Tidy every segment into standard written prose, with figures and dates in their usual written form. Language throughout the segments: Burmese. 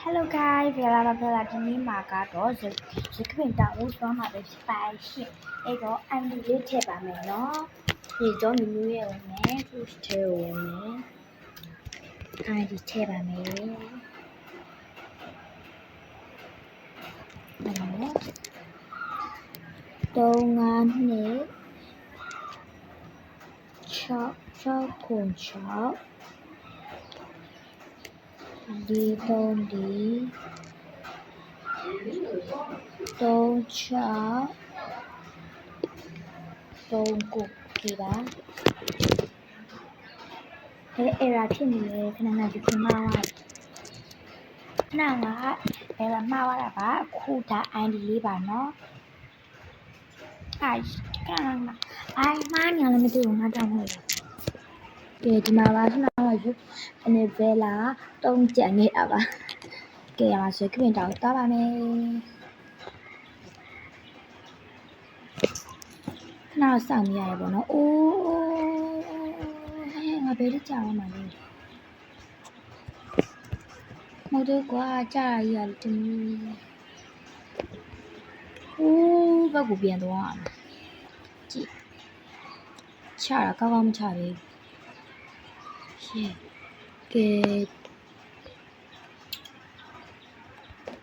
Hello guys, Velaဒီနေ့မှာကတော့ဇခပင်တောင်ဦးသွားမှာပဲဖြစ်ပါရှင်။အဲ့တော့ ID လေးထည့်ပါမယ်နော်။ဒီတော့မီနူရဲ့ဝင်မယ်။ push ထဲဝင်မယ်။ ID ထည့်ပါမယ်။နော်3526 606 ဒီ36 39ဒီပါerror ဖြစ်နေတယ်ခဏယူခမှားသွားခဏကerror မှားသွားတာပါအခုဒါ ID လေးပါနော်ခဏမှားနေလည်းမသိဘူးငါတောင်းလို့ကဲဒီမှာပါခဏယူအနေဗဲလာ3ကြံနေတာပါကဲရမှာဆိုခပင်တောင်သွားပါမယ်ခဏစောင့်နေရတယ်ပေါ့နော်အိုးငါဘယ်လိုကြာအောင်မလဲမဟုတ်တော့ကွာကြာရရတူအိုးဘက်ကိုပြန်သွားအောင်ကြည့်ချတာကောင်းကောင်းမချသေးရှေ့ကဲ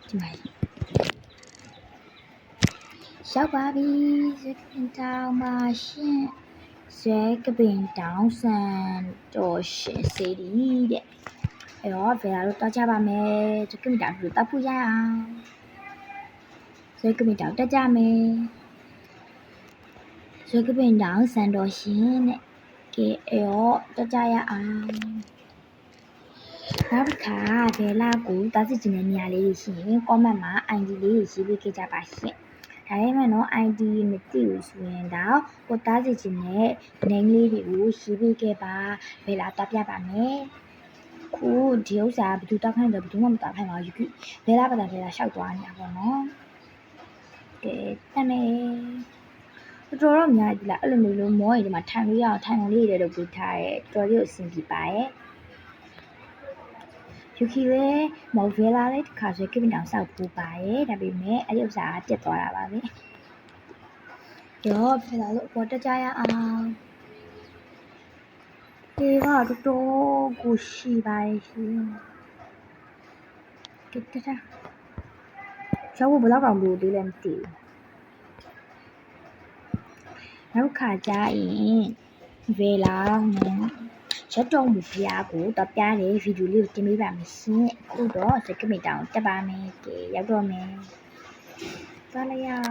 ဒီမှာရောက်ပါပြီဇက်ကပင်တောင်ပါရှင်ဇက်ကပင်တောင်ဆန်တော်ရှင်စေဒီတဲ့အဲ့တော့ဗေလာတို့တောက်ကြပါမယ်ဇက်ကပင်တောင်တို့တောက်ဖို့ရအောင်ဇက်ကပင်တောင်တက်ကြမယ်ဇက်ကပင်တောင်ဆန်တော်ရှင်တဲ့ကဲအဲ့တော့တက်ကြရအောင်နောက်တစ်ခါဗေလာကိုတောက်စီခြင်းတဲ့နေရာလေးရှိရင် comment မှာ ID လေးရေးပေးခဲ့ကြပါရှင်ဒါပေမဲ့နော် ID မသိဘူးဆိုရင်တော့ကိုသားစီခြင်းနဲ့ name လေးတွေကိုရေးပေးခဲ့ပါဗေလာတောက်ပြပါမယ်ခုဒီဥစ္စာဘယ်သူတောက်ခိုင်းတယ်ဘယ်သူမှမတောက်ခိုင်းပါဘူးဗေလာပါတာဗေလာရှောက်သွားနေတာပေါ့နော်ကဲတမယ်တော်တော်များပြီလားအဲ့လိုမျိုးမောရင်ဒီမှာထိုင်လို့ရအောင်ထိုင်ကုန်လေးတွေတော့ပြထားရဲတော်လေးကိုအဆင်ပြေပါရဲ့ယူခီလည်းမော်ဗေလာလေးတစ်ခါဆိုကိပင်တောင်ဆောက်ပူပါရဲ့ဒါပေမဲ့အဲ့ဒီဥစ္စာကတက်သွားတာပါပဲရောဗေလာလို့အပေါ်တက်ကြရအောင်ဒီကတော်တော်ကိုရှိပါရဲ့ရှင်ကဲတက်တာကျောင်းဘယ်လောက်တောင်လို့သေးလဲမသိဘူးနောက်ခါကျရင်ဗေလာနဲ့ချက်တော်မူဖျားကိုတော့ပြတဲ့ဗီဒီယိုလေးကိုတင်ပေးပါမယ်ရှင်အခုတော့ဇက်ကပင်တောင်တက်ပါမယ်ကဲရောက်တော့မယ်သွားလိုက်ရအောင်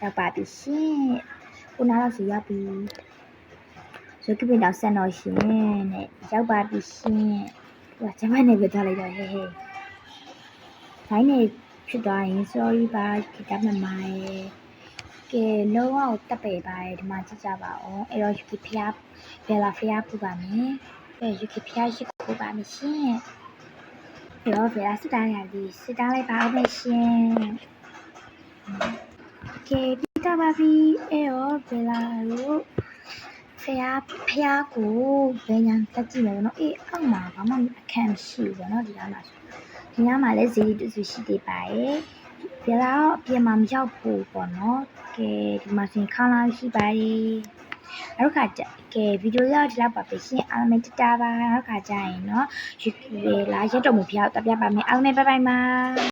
ရောက်ပါပြီရှင်ခုနကတော့စီရောက်ပြီဇက်ကပင်တောင်ဆန်တော်ရှင်နဲ့ရောက်ပါပြီရှင်ဟိုကျမနဲ့ပဲသွားလိုက်တော့ဟဲ့ဟဲ့ဘိုင်းနေဖြစ်သွားရင် sorry ပါခိတမမရဲ့ကဲလုံးဝတက်ပေပါရဲ့ဒီမှာကြည့်ကြပါဦးအဲ့တော့ယူကီဖျားဗေလာဖျားပူပါမယ်ကဲယူကီဖျားရှိပူပါမယ်ရှင်အဲ့တော့ဗေလာစစ်တားရပြီစစ်တားလိုက်ပါဦးမယ်ရှင်ကဲပြီးတာပါပြီအဲ့တော့ဗေလာတို့ဖျားကိုဘယ်ညာတက်ကြည့်မယ်နော်အေးအောက်မှာဘာမှအခန့်ရှိဘူးပေါ့နော်ဒီနားမှာလည်းဇီတူစုရှိသေးပါရဲ့ဗေလာတော့အပြင်မှာမရောက်ဘူးပေါ့နော်ကဲဒီမှာစင်ခါလာရှိပါရဲ့နောက်ခါကျကဲဗီဒီယိုရောက်ဒီလောက်ပါပဲရှင်အားလုံးတတာပါနောက်ခါကျရင်เนาะယူကီလာရက်တော်မူဖျားတက်ပြပါမယ်အားလုံးဘိုင်ဘိုင်ပါ